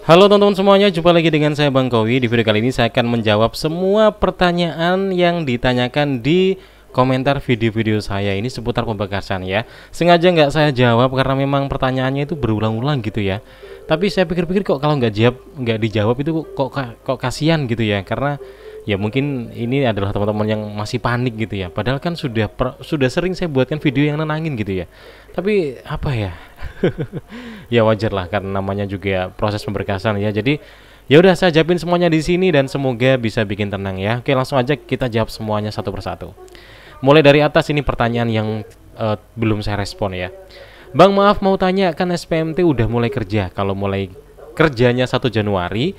Halo teman-teman semuanya, jumpa lagi dengan saya Bang Kowi. Di video kali ini saya akan menjawab semua pertanyaan yang ditanyakan di komentar video-video saya ini seputar pembekasan ya. Sengaja nggak saya jawab karena memang pertanyaannya itu berulang-ulang gitu ya. Tapi saya pikir-pikir kok kalau nggak dijawab itu kok kasihan gitu ya. Karena ya mungkin ini adalah teman-teman yang masih panik gitu ya. Padahal kan sudah sering saya buatkan video yang nenangin gitu ya. Tapi apa ya? Ya wajar lah karena namanya juga proses pemberkasan ya. Jadi ya udah saya jawabin semuanya di sini dan semoga bisa bikin tenang ya. Oke, langsung aja kita jawab semuanya satu persatu. Mulai dari atas, ini pertanyaan yang belum saya respon ya. Bang, maaf mau tanya, kan SPMT udah mulai kerja. Kalau mulai kerjanya 1 Januari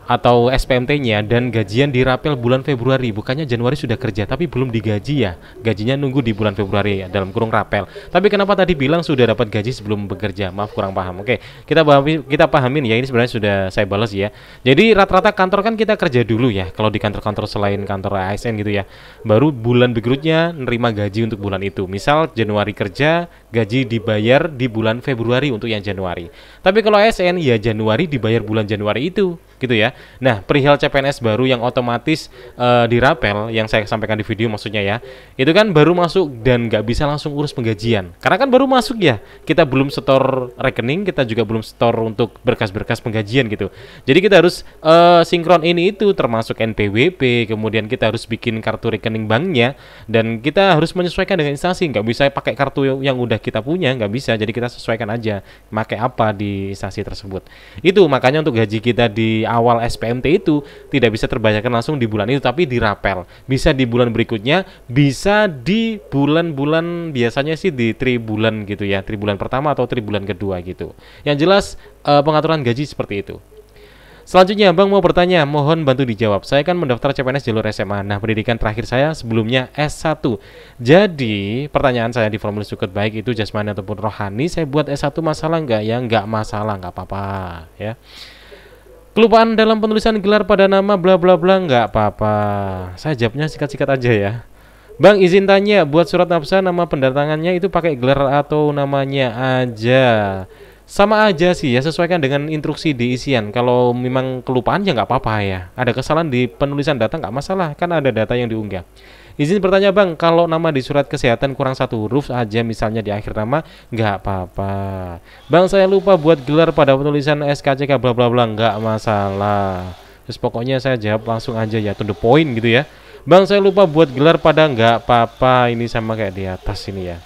atau SPMT-nya dan gajian dirapel bulan Februari, bukannya Januari sudah kerja tapi belum digaji ya, gajinya nunggu di bulan Februari ya, dalam kurung rapel. Tapi kenapa tadi bilang sudah dapat gaji sebelum bekerja? Maaf kurang paham. Oke, kita pahamin ya, ini sebenarnya sudah saya balas ya. Jadi rata-rata kantor kan kita kerja dulu ya, kalau di kantor-kantor selain kantor ASN gitu ya, baru bulan berikutnya nerima gaji untuk bulan itu. Misal Januari kerja, gaji dibayar di bulan Februari untuk yang Januari. Tapi kalau ASN ya Januari dibayar bulan Januari itu gitu ya. Nah, perihal CPNS baru yang otomatis dirapel, yang saya sampaikan di video maksudnya ya, itu kan baru masuk dan nggak bisa langsung urus penggajian karena kan baru masuk ya, kita belum setor rekening, kita juga belum setor untuk berkas-berkas penggajian gitu. Jadi kita harus sinkron ini itu, termasuk NPWP, kemudian kita harus bikin kartu rekening banknya, dan kita harus menyesuaikan dengan instansi. Nggak bisa pakai kartu yang udah kita punya, nggak bisa. Jadi kita sesuaikan aja pakai apa di instansi tersebut. Itu makanya untuk gaji kita di awal SPMT itu tidak bisa terbayarkan langsung di bulan itu, tapi dirapel. Bisa di bulan berikutnya, bisa di bulan-bulan, biasanya sih di tribulan gitu ya, tribulan pertama atau tribulan kedua gitu. Yang jelas pengaturan gaji seperti itu. Selanjutnya, Bang mau bertanya, mohon bantu dijawab. Saya kan mendaftar CPNS jalur SMA. Nah, pendidikan terakhir saya sebelumnya S1. Jadi, pertanyaan saya di formulir Sukut baik itu jasmani ataupun rohani, saya buat S1 masalah nggak ya? Nggak masalah, nggak apa-apa ya. Kelupaan dalam penulisan gelar pada nama bla bla bla, nggak apa-apa. Saya jawabnya sikat-sikat aja ya. Bang, izin tanya, buat surat nafsa nama pendatangannya itu pakai gelar atau namanya aja? Sama aja sih ya, sesuaikan dengan instruksi di isian. Kalau memang kelupaan ya nggak apa-apa ya. Ada kesalahan di penulisan data nggak masalah, kan ada data yang diunggah. Izin bertanya Bang, kalau nama di surat kesehatan kurang 1 huruf aja misalnya di akhir nama, nggak apa-apa. Bang, saya lupa buat gelar pada penulisan SKCK bla bla bla, nggak masalah. Terus pokoknya saya jawab langsung aja ya, to the point gitu ya. Bang, saya lupa buat gelar pada, nggak apa-apa. Ini sama kayak di atas ini ya.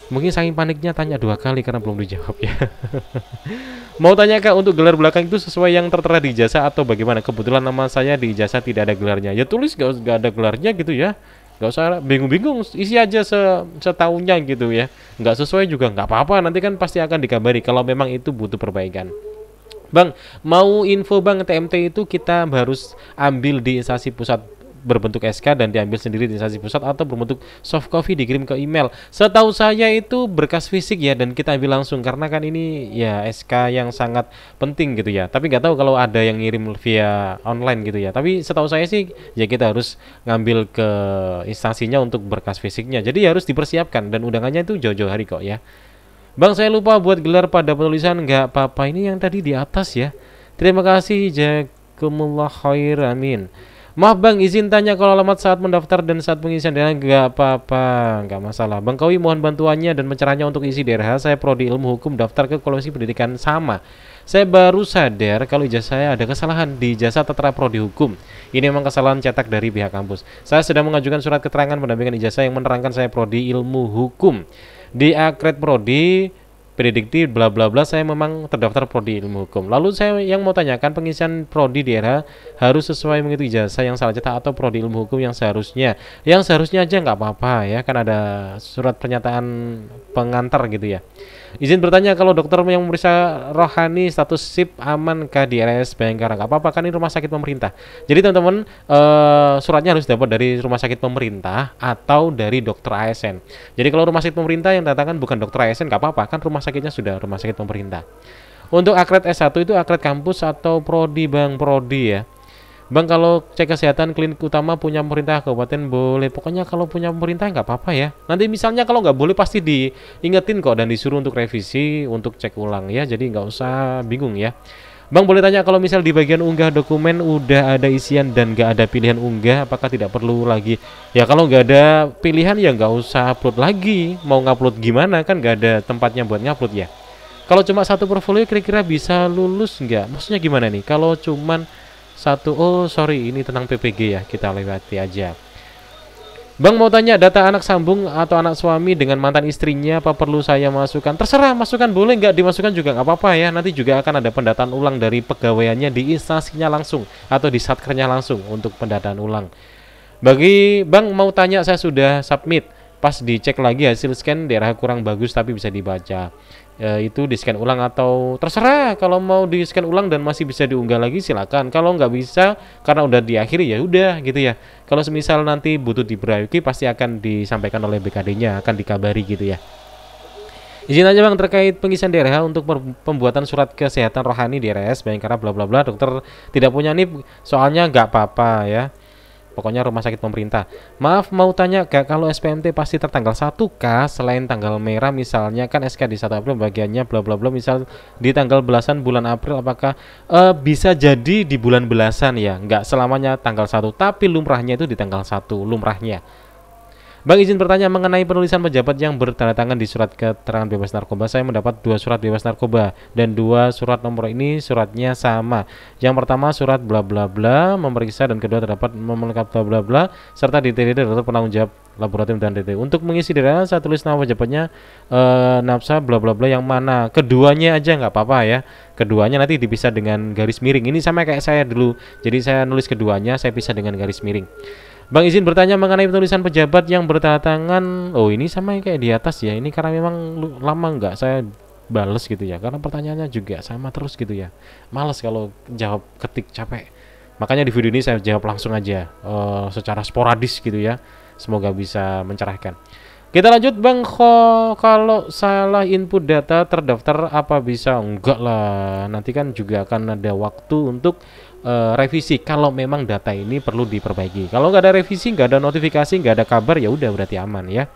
Mungkin saking paniknya tanya 2 kali karena belum dijawab ya. Mau tanya Kak, untuk gelar belakang itu sesuai yang tertera di ijazah atau bagaimana? Kebetulan nama saya di ijazah tidak ada gelarnya. Ya tulis gak ada gelarnya gitu ya. Gak usah bingung-bingung, isi aja setahunnya gitu ya. Gak sesuai juga nggak apa-apa, nanti kan pasti akan dikabari kalau memang itu butuh perbaikan. Bang, mau info Bang, TMT itu kita harus ambil di instansi pusat berbentuk SK dan diambil sendiri di instansi pusat atau berbentuk soft copy dikirim ke email. Setahu saya itu berkas fisik ya, dan kita ambil langsung karena kan ini ya SK yang sangat penting gitu ya. Tapi nggak tahu kalau ada yang ngirim via online gitu ya. Tapi setahu saya sih ya kita harus ngambil ke instansinya untuk berkas fisiknya. Jadi harus dipersiapkan dan undangannya itu jauh-jauh hari kok ya. Bang, saya lupa buat gelar pada penulisan, nggak apa-apa. Ini yang tadi di atas ya. Terima kasih, jazakumullah khair, amin. Maaf Bang, izin tanya, kalau alamat saat mendaftar dan saat pengisian DRH nggak apa-apa, nggak masalah. Bang Kawi mohon bantuannya dan pencerahannya untuk isi DRH. Saya prodi ilmu hukum, daftar ke Komisi Pendidikan sama. Saya baru sadar kalau ijazah saya ada kesalahan di ijazah tertera prodi hukum. Ini memang kesalahan cetak dari pihak kampus. Saya sedang mengajukan surat keterangan pendampingan ijazah yang menerangkan saya prodi ilmu hukum. Di akred prodi prediktif bla bla bla, saya memang terdaftar prodi ilmu hukum. Lalu saya yang mau tanyakan, pengisian prodi di era harus sesuai mengikuti ijazah yang salah cetak atau prodi ilmu hukum yang seharusnya aja nggak apa-apa ya, kan ada surat pernyataan pengantar gitu ya. Izin bertanya, kalau dokter yang memeriksa rohani status SIP amankah di RS Bayangkara? Nggak apa-apa, kan ini rumah sakit pemerintah. Jadi teman-teman, suratnya harus dapat dari rumah sakit pemerintah atau dari dokter ASN. Jadi kalau rumah sakit pemerintah yang datangkan bukan dokter ASN nggak apa-apa, kan rumah sakitnya sudah rumah sakit pemerintah. Untuk akred S1 itu akred kampus atau prodi Bang? Prodi ya. Bang, kalau cek kesehatan klinik utama punya pemerintah kabupaten boleh. Pokoknya kalau punya pemerintah nggak apa-apa ya. Nanti misalnya kalau nggak boleh pasti diingetin kok dan disuruh untuk revisi, untuk cek ulang ya. Jadi nggak usah bingung ya. Bang, boleh tanya kalau misal di bagian unggah dokumen udah ada isian dan nggak ada pilihan unggah, apakah tidak perlu lagi? Ya kalau nggak ada pilihan ya nggak usah upload lagi. Mau ngupload gimana kan nggak ada tempatnya buat ngupload ya. Kalau cuma satu portfolio kira-kira bisa lulus nggak? Maksudnya gimana nih? Kalau cuman satu, oh sorry ini tentang PPG ya, kita lewati aja. Bang mau tanya data anak sambung atau anak suami dengan mantan istrinya apa perlu saya masukkan? Terserah, masukkan boleh, nggak dimasukkan juga nggak apa-apa ya. Nanti juga akan ada pendataan ulang dari pegawaiannya di instansinya langsung atau di satkernya langsung untuk pendataan ulang. Bagi Bang mau tanya saya sudah submit, pas dicek lagi hasil scan daerah kurang bagus tapi bisa dibaca. Itu di scan ulang atau terserah, kalau mau di scan ulang dan masih bisa diunggah lagi silakan. Kalau nggak bisa karena udah diakhiri ya udah gitu ya. Kalau semisal nanti butuh diperbaiki pasti akan disampaikan oleh BKD-nya, akan dikabari gitu ya. Izin aja Bang terkait pengisian DRH untuk pembuatan surat kesehatan rohani di RS Bayangkara bla bla bla. Dokter tidak punya NIP soalnya nggak apa-apa ya. Pokoknya rumah sakit pemerintah. Maaf mau tanya Kak, kalau SPMT pasti tertanggal 1 kah selain tanggal merah misalnya kan SK di 1 April bagiannya bla bla bla misal di tanggal belasan bulan April apakah bisa jadi di bulan belasan ya? Enggak selamanya tanggal 1 tapi lumrahnya itu di tanggal 1 lumrahnya. Bang izin bertanya mengenai penulisan pejabat yang bertanda tangan di surat keterangan bebas narkoba. Saya mendapat 2 surat bebas narkoba dan 2 surat nomor ini suratnya sama. Yang pertama surat bla bla bla memeriksa dan kedua terdapat melengkap bla bla bla serta DTD dari penanggung jawab laboratorium dan DT. Untuk mengisi DRH saya tulis nama pejabatnya nafsa bla bla bla yang mana. Keduanya aja nggak apa-apa ya. Keduanya nanti dipisah dengan garis miring. Ini sama kayak saya dulu. Jadi saya nulis keduanya saya pisah dengan garis miring. Bang izin bertanya mengenai penulisan pejabat yang bertanda tangan. Oh ini sama kayak di atas ya. Ini karena memang lama nggak saya bales gitu ya. Karena pertanyaannya juga sama terus gitu ya. Males kalau jawab ketik capek. Makanya di video ini saya jawab langsung aja secara sporadis gitu ya. Semoga bisa mencerahkan. Kita lanjut Bang. Kalau salah input data terdaftar apa bisa? Enggak lah. Nanti kan juga akan ada waktu untuk revisi kalau memang data ini perlu diperbaiki. Kalau nggak ada revisi, nggak ada notifikasi, nggak ada kabar ya udah berarti aman ya.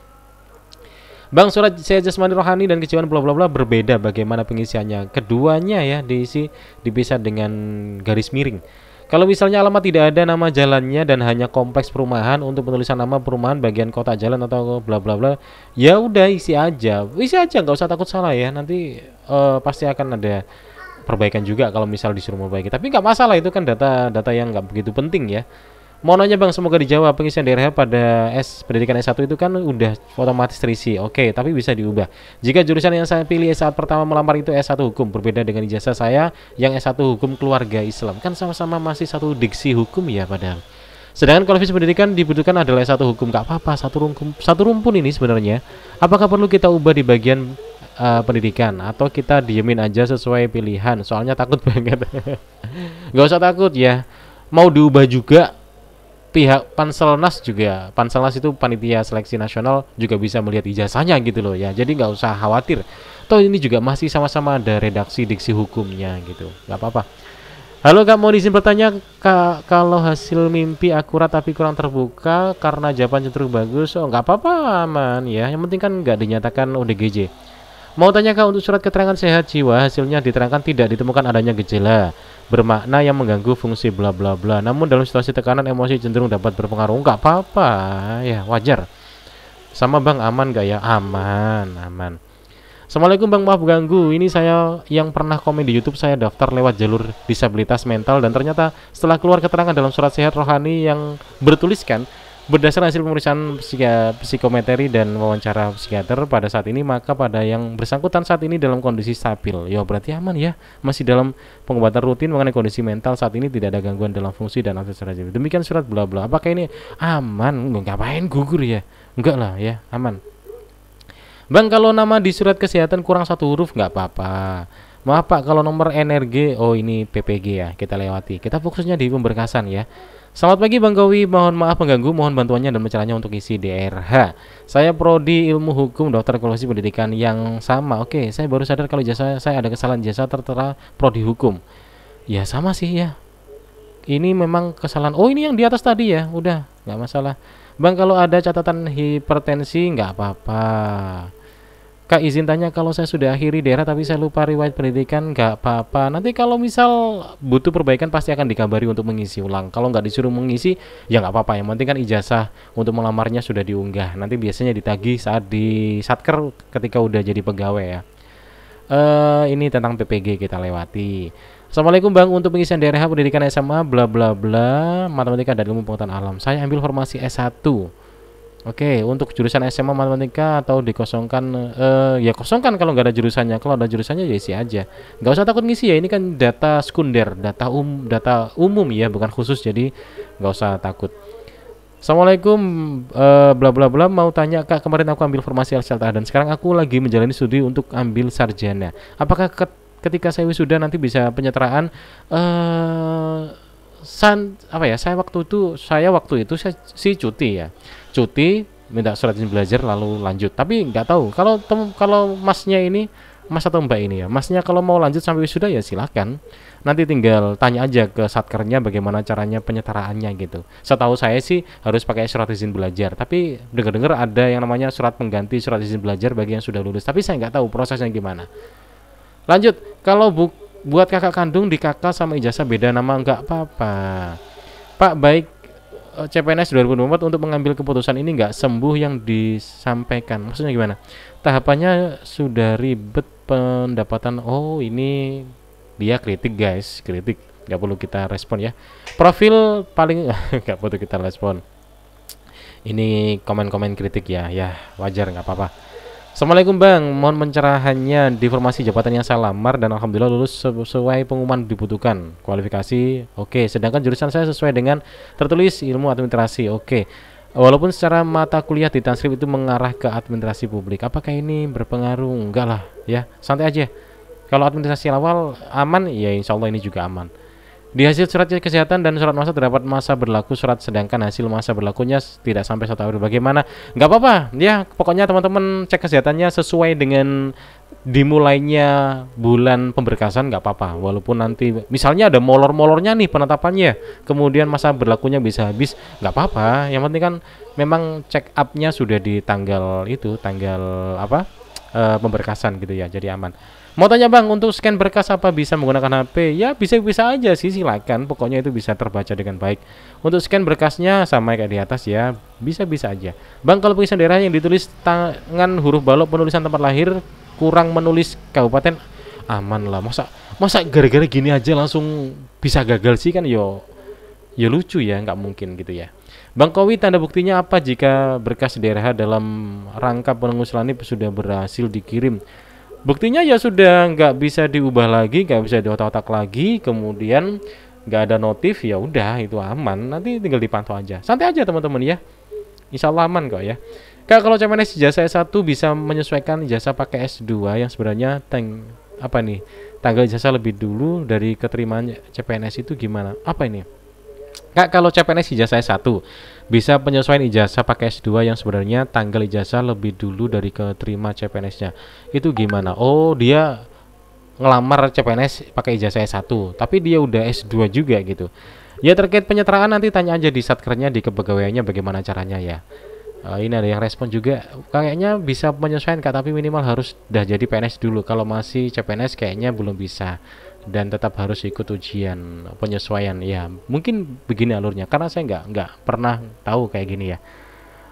Bang surat saya jasmani rohani dan kejiwaan bla bla bla berbeda bagaimana pengisiannya? Keduanya ya diisi dipisah dengan garis miring. Kalau misalnya alamat tidak ada nama jalannya dan hanya kompleks perumahan untuk penulisan nama perumahan bagian kota jalan atau bla bla bla, ya udah isi aja nggak usah takut salah ya. Nanti pasti akan ada perbaikan juga kalau misal disuruh memperbaiki. Tapi nggak masalah itu kan data yang nggak begitu penting ya. Mau nanya Bang, semoga dijawab pengisian DRH pada pendidikan S1 itu kan udah otomatis terisi. Oke, tapi bisa diubah. Jika jurusan yang saya pilih saat pertama melamar itu S1 hukum, berbeda dengan ijazah saya yang S1 hukum keluarga Islam. Kan sama-sama masih satu diksi hukum ya padahal. Sedangkan kalau visi pendidikan dibutuhkan adalah S1 hukum. Gak apa-apa, satu rumpun ini sebenarnya. Apakah perlu kita ubah di bagian pendidikan atau kita diemin aja sesuai pilihan? Soalnya takut banget. Gak usah takut ya. Mau diubah juga pihak Panselnas juga. Panselnas itu panitia seleksi nasional juga bisa melihat ijazahnya gitu loh ya. Jadi nggak usah khawatir. Toh ini juga masih sama-sama ada redaksi diksi hukumnya gitu. Nggak apa-apa. Halo Kak, mau izin bertanya Kak, kalau hasil mimpi akurat tapi kurang terbuka karena jawaban cenderung bagus, oh nggak apa-apa aman ya. Yang penting kan nggak dinyatakan ODGJ. Mau tanya Kak, untuk surat keterangan sehat jiwa hasilnya diterangkan tidak ditemukan adanya gejala bermakna yang mengganggu fungsi bla bla bla. Namun dalam situasi tekanan emosi cenderung dapat berpengaruh. Nggak apa-apa ya, wajar. Sama Bang, aman nggak ya? Aman, aman. Assalamualaikum Bang, maaf ganggu. Ini saya yang pernah komen di YouTube, saya daftar lewat jalur disabilitas mental dan ternyata setelah keluar keterangan dalam surat sehat rohani yang bertuliskan berdasarkan hasil pemeriksaan psikometri dan wawancara psikiater pada saat ini, maka pada yang bersangkutan saat ini dalam kondisi stabil. Ya berarti aman ya, masih dalam pengobatan rutin mengenai kondisi mental saat ini, tidak ada gangguan dalam fungsi dan akses rajin. Demikian surat bla bla. Apakah ini aman? Ngapain gugur ya? Enggak lah ya, aman. Bang, kalau nama di surat kesehatan kurang 1 huruf nggak apa-apa. Maaf Pak, kalau nomor energi, oh ini PPG ya, kita lewati. Kita fokusnya di pemberkasan ya. Selamat pagi Bang Kowi, mohon maaf mengganggu, mohon bantuannya dan caranya untuk isi DRH. Saya prodi ilmu hukum, daftar kualifikasi pendidikan yang sama. Oke, saya baru sadar kalau jasa saya ada kesalahan jasa tertera prodi hukum. Ya sama sih ya. Ini memang kesalahan. Oh ini yang di atas tadi ya, udah nggak masalah. Bang, kalau ada catatan hipertensi nggak apa-apa. Kak, izin tanya, kalau saya sudah akhiri daerah tapi saya lupa riwayat pendidikan, nggak apa-apa. Nanti kalau misal butuh perbaikan pasti akan dikabari untuk mengisi ulang. Kalau nggak disuruh mengisi, ya nggak apa-apa. Yang penting kan ijazah untuk melamarnya sudah diunggah. Nanti biasanya ditagih saat di satker ketika udah jadi pegawai ya. Ini tentang PPG kita lewati. Assalamualaikum Bang, untuk pengisian daerah pendidikan SMA bla bla bla matematika dan ilmu pengetahuan alam. Saya ambil formasi S1. Oke, untuk jurusan SMA matematika atau dikosongkan, ya kosongkan kalau nggak ada jurusannya. Kalau ada jurusannya ya isi aja. Nggak usah takut ngisi ya. Ini kan data sekunder, data umum ya, bukan khusus. Jadi nggak usah takut. Assalamualaikum, bla bla bla. Mau tanya Kak, kemarin aku ambil formasi Alselta dan sekarang aku lagi menjalani studi untuk ambil sarjana. Apakah ketika saya wisuda nanti bisa penyetaraan? Apa ya? Saya waktu itu saya cuti ya. Cuti, minta surat izin belajar lalu lanjut. Tapi nggak tahu kalau masnya ini, mas atau mbak ini ya, masnya kalau mau lanjut sampai wisuda ya silakan. Nanti tinggal tanya aja ke satkernya bagaimana caranya penyetaraannya gitu. Setahu saya sih harus pakai surat izin belajar. Tapi dengar-dengar ada yang namanya surat pengganti surat izin belajar bagi yang sudah lulus. Tapi saya nggak tahu prosesnya gimana. Lanjut, kalau buat kakak kandung di kakak sama ijazah beda nama nggak apa-apa. Pak, baik CPNS 2024 untuk mengambil keputusan ini nggak sembuh yang disampaikan. Maksudnya gimana? Tahapannya sudah ribet pendapatan. Oh, ini dia kritik guys, kritik. Nggak perlu kita respon ya. Profil paling nggak perlu kita respon. Ini komen-komen kritik ya, wajar nggak apa-apa. Assalamualaikum Bang, mohon pencerahannya di formasi jabatan yang saya lamar dan alhamdulillah lulus sesuai pengumuman dibutuhkan. Kualifikasi oke, sedangkan jurusan saya sesuai dengan tertulis ilmu administrasi. Oke. Walaupun secara mata kuliah di transkrip itu mengarah ke administrasi publik. Apakah ini berpengaruh? Enggak lah ya, santai aja. Kalau administrasi awal aman, ya insya Allah ini juga aman. Di hasil surat kesehatan dan surat masa terdapat masa berlaku surat, sedangkan hasil masa berlakunya tidak sampai 1 tahun. Bagaimana? Nggak apa-apa ya, pokoknya teman-teman cek kesehatannya sesuai dengan dimulainya bulan pemberkasan, nggak apa-apa. Walaupun nanti misalnya ada molor-molornya nih penetapannya, kemudian masa berlakunya bisa habis, nggak apa-apa. Yang penting kan memang check up-nya sudah di tanggal pemberkasan gitu ya, jadi aman. Mau tanya Bang, untuk scan berkas apa bisa menggunakan HP? Ya bisa aja sih, silakan. Pokoknya itu bisa terbaca dengan baik. Untuk scan berkasnya sama kayak di atas ya, bisa aja. Bang, kalau pengisian daerah yang ditulis tangan huruf balok penulisan tempat lahir kurang menulis kabupaten, aman lah. Masa gara-gara gini aja langsung bisa gagal sih kan? Yo lucu ya, nggak mungkin gitu ya. Bang Kowi, tanda buktinya apa jika berkas daerah dalam rangka pengusulan ini sudah berhasil dikirim? Buktinya ya sudah nggak bisa diubah lagi, nggak bisa diotak-otak lagi, kemudian nggak ada notif, ya udah itu aman. Nanti tinggal dipantau aja, santai aja teman-teman ya. Insya Allah aman kok ya. Kak, kalau CPNS ijazah S1 bisa menyesuaikan ijazah pakai S2 yang sebenarnya tanggal ijazah lebih dulu dari keterimaan CPNS itu gimana? Apa ini? Kak, kalau CPNS ijazah S1 bisa penyesuaian ijazah pakai S2 yang sebenarnya tanggal ijazah lebih dulu dari keterima CPNS-nya. Itu gimana? Oh, dia ngelamar CPNS pakai ijazah S1, tapi dia udah S2 juga gitu. Ya terkait penyetaraan nanti tanya aja di satkernya, di kepegawaiannya bagaimana caranya ya. Ini ada yang respon juga, kayaknya bisa penyesuaian Kak, tapi minimal harus udah jadi PNS dulu. Kalau masih CPNS kayaknya belum bisa. Dan tetap harus ikut ujian penyesuaian ya, mungkin begini alurnya karena saya nggak pernah tahu kayak gini ya.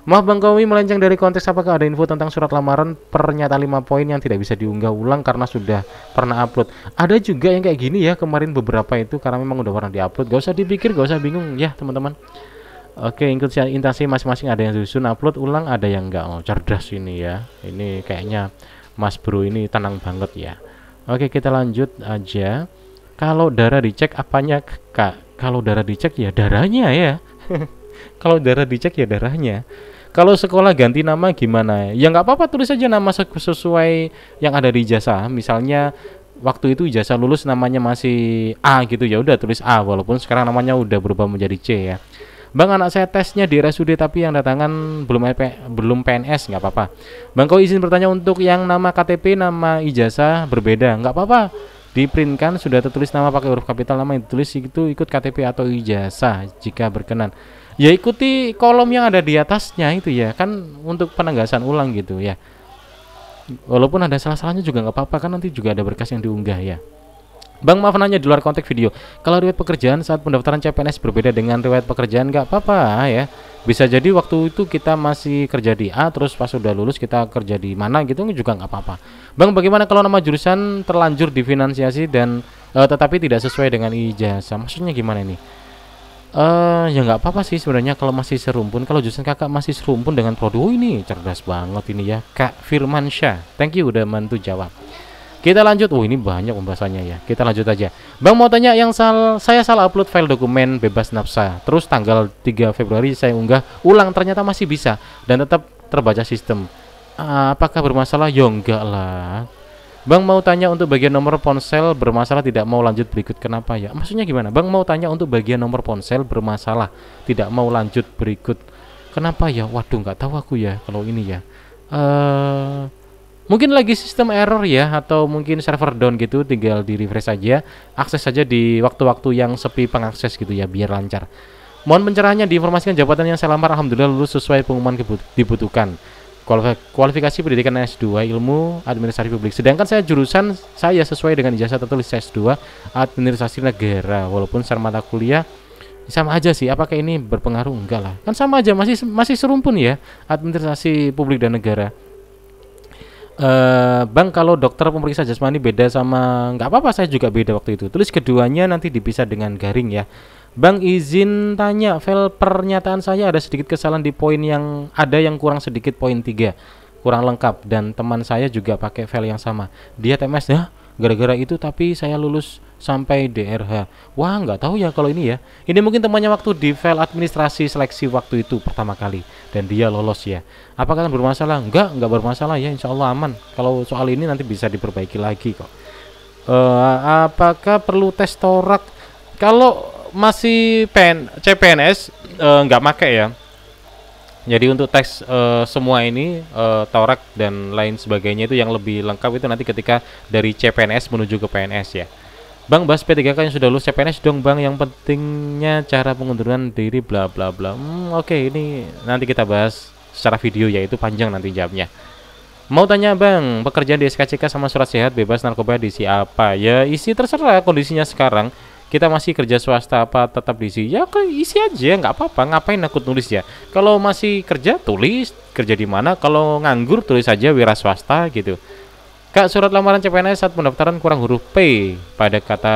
Maaf Bang Kowi, melenceng dari konteks, apakah ada info tentang surat lamaran pernyataan 5 poin yang tidak bisa diunggah ulang karena sudah pernah upload? Ada juga yang kayak gini ya, kemarin beberapa itu karena memang udah pernah diupload. Gak usah dipikir, gak usah bingung ya teman-teman. Oke, instansi masing-masing ada yang susun upload ulang, ada yang enggak. Oh, cerdas ini ya, ini kayaknya Mas Bro ini tenang banget ya. Oke, kita lanjut aja. Kalau darah dicek apanya Kak? Kalau darah dicek ya darahnya ya. Kalau darah dicek ya darahnya. Kalau sekolah ganti nama gimana? Ya nggak apa-apa, tulis aja nama sesuai yang ada di ijazah. Misalnya waktu itu ijazah lulus namanya masih A gitu, ya udah tulis A walaupun sekarang namanya udah berubah menjadi C ya. Bang, anak saya tesnya di RSUD tapi yang datangan belum PNS, nggak apa-apa. Bang, kau izin bertanya, untuk yang nama KTP nama ijazah berbeda, nggak apa-apa. Diprintkan sudah tertulis nama pakai huruf kapital, nama yang ditulis itu ikut KTP atau ijazah jika berkenan. Ya ikuti kolom yang ada di atasnya itu ya, kan untuk penegasan ulang gitu ya. Walaupun ada salah-salahnya juga nggak apa-apa, kan nanti juga ada berkas yang diunggah ya. Bang, maaf nanya di luar konteks video. Kalau riwayat pekerjaan saat pendaftaran CPNS berbeda dengan riwayat pekerjaan, nggak apa-apa ya. Bisa jadi waktu itu kita masih kerja di A, terus pas sudah lulus kita kerja di mana gitu juga nggak apa-apa. Bang, bagaimana kalau nama jurusan terlanjur difinansiasi dan tetapi tidak sesuai dengan ijazah? Maksudnya gimana nih? Ya nggak apa-apa sih sebenarnya kalau masih serumpun. Kalau jurusan kakak masih serumpun dengan prodi, oh ini cerdas banget ini ya, Kak Firmansyah. Thank you udah bantu jawab. Kita lanjut. Oh, ini banyak pembahasannya ya. Kita lanjut aja. Bang mau tanya yang saya salah upload file dokumen bebas nafsa. Terus tanggal 3 Februari saya unggah ulang, ternyata masih bisa dan tetap terbaca sistem. Apakah bermasalah? Ya enggak lah. Bang mau tanya untuk bagian nomor ponsel bermasalah, tidak mau lanjut berikut. Kenapa ya? Maksudnya gimana? Bang mau tanya untuk bagian nomor ponsel bermasalah, tidak mau lanjut berikut. Kenapa ya? Waduh, nggak tahu aku ya kalau ini ya. Mungkin lagi sistem error ya, atau mungkin server down gitu, tinggal di refresh aja, akses saja di waktu-waktu yang sepi pengakses gitu ya, biar lancar. Mohon pencerahannya, diinformasikan jabatan yang saya lamar alhamdulillah lulus sesuai pengumuman dibutuhkan. Kualifikasi pendidikan S2 ilmu administrasi publik. Sedangkan saya sesuai dengan ijazah tertulis S2 administrasi negara. Walaupun secara mata kuliah sama aja sih. Apakah ini berpengaruh? Enggak lah. Kan sama aja, masih serumpun ya, administrasi publik dan negara. Bang, kalau dokter pemeriksa jasmani beda sama, nggak apa-apa, saya juga beda waktu itu. Tulis keduanya nanti dipisah dengan garing ya. Bang, izin tanya, file pernyataan saya ada sedikit kesalahan di poin yang ada yang kurang sedikit, poin 3 kurang lengkap, dan teman saya juga pakai file yang sama. Dia TMS ya, gara-gara itu tapi saya lulus sampai DRH. Wah, nggak tahu ya kalau ini ya. Ini mungkin temannya waktu di file administrasi seleksi waktu itu pertama kali dan dia lolos ya. Apakah bermasalah? Enggak bermasalah ya, insya Allah aman. Kalau soal ini nanti bisa diperbaiki lagi kok. Apakah perlu tes torak? Kalau masih CPNS nggak pakai ya. Jadi untuk tes semua ini torak dan lain sebagainya itu yang lebih lengkap itu nanti ketika dari CPNS menuju ke PNS ya. Bang, bahas P3K yang sudah lulus CPNS dong Bang, yang pentingnya cara pengunduran diri bla bla bla. Oke, ini nanti kita bahas secara video ya, itu panjang nanti jawabnya. Mau tanya Bang, pekerjaan di SKCK sama surat sehat bebas narkoba diisi apa? Ya isi terserah kondisinya sekarang. Kita masih kerja swasta apa tetap diisi? Ya isi aja, nggak apa-apa. Ngapain aku tulis ya? Kalau masih kerja tulis kerja di mana. Kalau nganggur tulis aja wira swasta gitu. Kak, surat lamaran CPNS saat pendaftaran kurang huruf P pada kata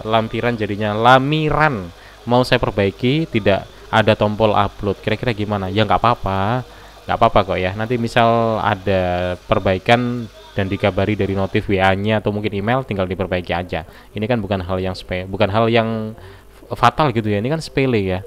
lampiran jadinya lamiran. Mau saya perbaiki, tidak ada tombol upload. Kira-kira gimana? Ya nggak apa-apa kok ya. Nanti misal ada perbaikan dan dikabari dari notif WA-nya atau mungkin email, tinggal diperbaiki aja. Ini kan bukan hal yang fatal gitu ya. Ini kan sepele ya.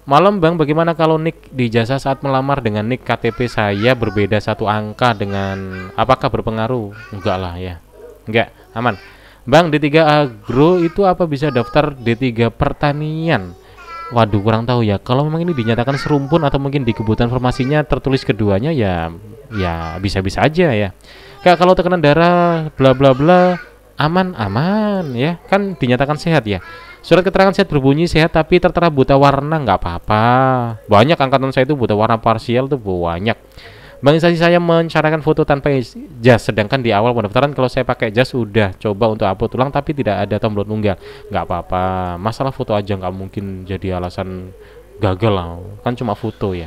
Malam Bang, bagaimana kalau nick di jasa saat melamar dengan nick KTP saya berbeda satu angka dengan, apakah berpengaruh? Enggak lah ya. Enggak, aman. Bang, D3 Agro itu apa bisa daftar D3 Pertanian? Waduh, kurang tahu ya. Kalau memang ini dinyatakan serumpun atau mungkin di kebutuhan formasinya tertulis keduanya ya bisa-bisa aja ya. Kak, kalau tekanan darah bla bla bla aman ya. Kan dinyatakan sehat ya. Surat keterangan sehat berbunyi sehat tapi tertera buta warna, nggak apa-apa. Banyak angkatan saya itu buta warna parsial tuh banyak. Bang, instansi saya mensyaratkan foto tanpa jas, sedangkan di awal pendaftaran kalau saya pakai jas udah coba untuk upload ulang tapi tidak ada tombol unggah. Nggak apa-apa, masalah foto aja nggak mungkin jadi alasan gagal lah, kan cuma foto ya.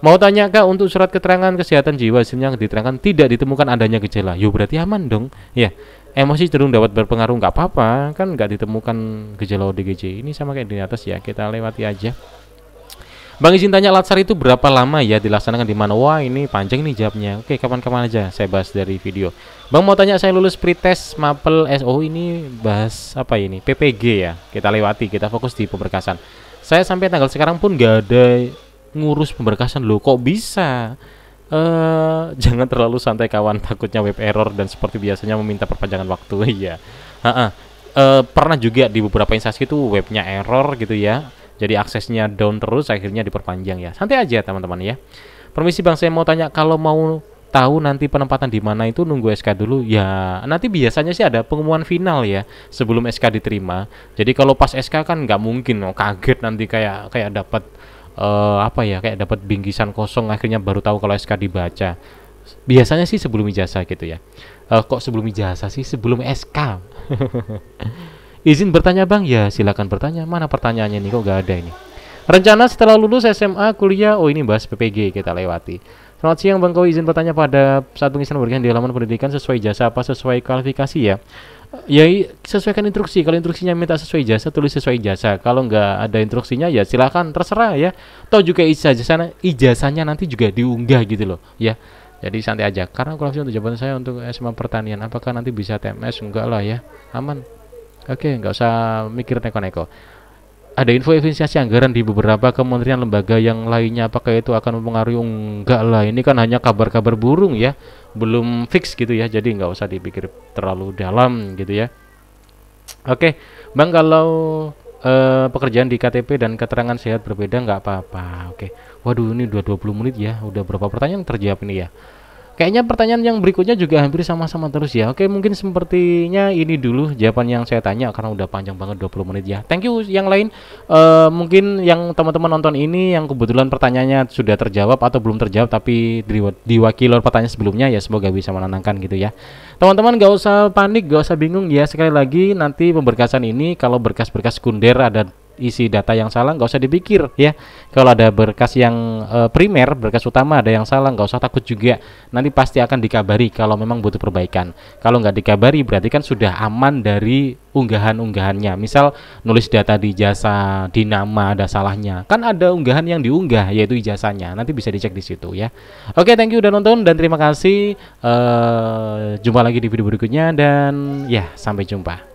Mau tanya Kak, untuk surat keterangan kesehatan jiwa hasilnya diterangkan tidak ditemukan adanya gejala. Yo berarti aman dong ya. Emosi cenderung dapat berpengaruh, nggak apa-apa, kan nggak ditemukan gejala ODGJ. Ini sama kayak di atas ya, kita lewati aja. Bang, izin tanya, latsar itu berapa lama ya dilaksanakan di mana? Wah, ini panjang nih jawabnya. Oke, kapan-kapan aja saya bahas dari video. Bang, mau tanya, saya lulus pretest Mapel SO, ini bahas apa ini? PPG ya. Kita lewati, kita fokus di pemberkasan. Saya sampai tanggal sekarang pun nggak ada ngurus pemberkasan loh. Kok bisa? Jangan terlalu santai kawan, takutnya web error dan seperti biasanya meminta perpanjangan waktu. Iya. Pernah juga di beberapa instansi itu webnya error gitu ya. Jadi aksesnya down terus, akhirnya diperpanjang ya. Santai aja teman-teman ya. Permisi Bang, saya mau tanya, kalau mau tahu nanti penempatan di mana itu nunggu SK dulu ya. Nanti biasanya sih ada pengumuman final ya sebelum SK diterima. Jadi kalau pas SK kan nggak mungkin kaget nanti kayak dapat kayak dapat bingkisan kosong akhirnya baru tahu kalau SK dibaca. Biasanya sih sebelum ijazah gitu ya. Kok sebelum ijazah sih, sebelum SK. Izin bertanya bang, ya silakan bertanya. Mana pertanyaannya nih, kok gak ada ini. Rencana setelah lulus SMA, kuliah, oh ini bahas PPG kita lewati. Selamat siang bang, kau izin bertanya pada saat pengisian berkas di halaman pendidikan sesuai ijazah apa sesuai kualifikasi ya? Ya sesuaikan instruksi. Kalau instruksinya minta sesuai ijazah, tulis sesuai ijazah. Kalau nggak ada instruksinya ya silakan terserah ya. Toh juga ijazahnya nanti juga diunggah gitu loh ya. Jadi santai aja. Karena kualifikasi untuk jabatan saya untuk SMA pertanian, apakah nanti bisa TMS? Enggak lah ya, aman. Oke, nggak usah mikir neko-neko. Ada info efisiensi anggaran di beberapa kementerian lembaga yang lainnya, apakah itu akan mempengaruhi? Enggak lah, ini kan hanya kabar-kabar burung ya, belum fix gitu ya, jadi nggak usah dipikir terlalu dalam gitu ya. Oke bang, kalau pekerjaan di KTP dan keterangan sehat berbeda nggak apa-apa. Oke, waduh ini udah 20 menit ya, udah berapa pertanyaan terjawab ini ya. Kayaknya pertanyaan yang berikutnya juga hampir sama-sama terus ya. Oke, mungkin sepertinya ini dulu jawaban yang saya tanya karena udah panjang banget 20 menit ya. Thank you yang lain. Mungkin yang teman-teman nonton ini yang kebetulan pertanyaannya sudah terjawab atau belum terjawab tapi diwakili pertanyaan sebelumnya ya, semoga bisa menenangkan gitu ya. Teman-teman gak usah panik, gak usah bingung ya. Sekali lagi nanti pemberkasan ini kalau berkas-berkas sekunder ada isi data yang salah nggak usah dipikir ya. Kalau ada berkas yang primer, berkas utama ada yang salah, nggak usah takut juga, nanti pasti akan dikabari kalau memang butuh perbaikan. Kalau nggak dikabari berarti kan sudah aman dari unggahan-unggahannya. Misal nulis data di ijazah, di nama ada salahnya, kan ada unggahan yang diunggah yaitu ijazahnya, nanti bisa dicek di situ ya. Oke, thank you udah nonton dan terima kasih. Jumpa lagi di video berikutnya dan ya sampai jumpa.